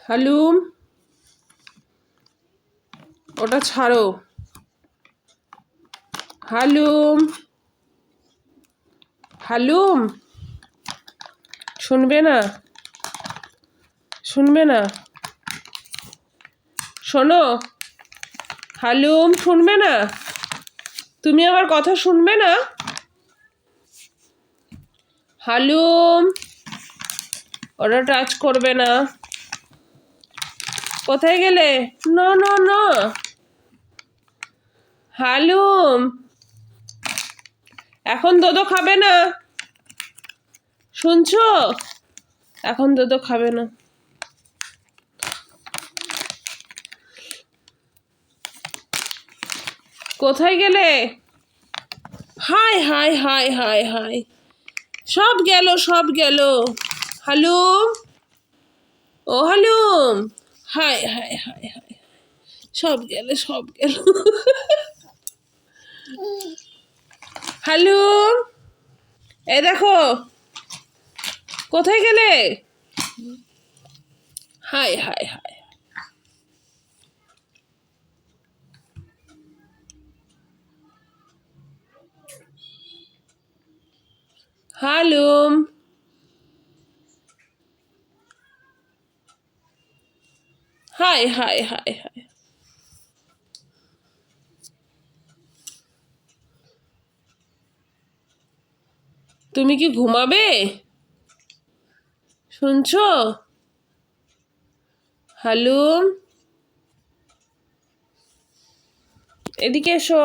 হালুম, ওটা ছাড়ো। হালুম, হালুম, শুনবে না? শুনবে না? শোনো, হালুম, শুনবে না? তুমি আমার কথা শুনবে না? হালুম, ওটা টাচ করবে না। কোথায় গেলে? না না না। হালুম, এখন দোদো খাবে না, শুনছো? এখন দোদো খাবে না। কোথায় গেলে? হাই হাই হাই হাই হাই, সব গেল, সব গেল। হালুম, ও হালুম, হাই হাই হাই হাই, সব গেল, সব গেল। হালুম, এই দেখো, কোথায় গেলে? হাই হাই হাই। হালুম, হাই হাই হাই হাই। তুমি কি ঘুমাবে? শুনছো? হালুম, এদিকে এসো।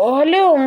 ও হালুম।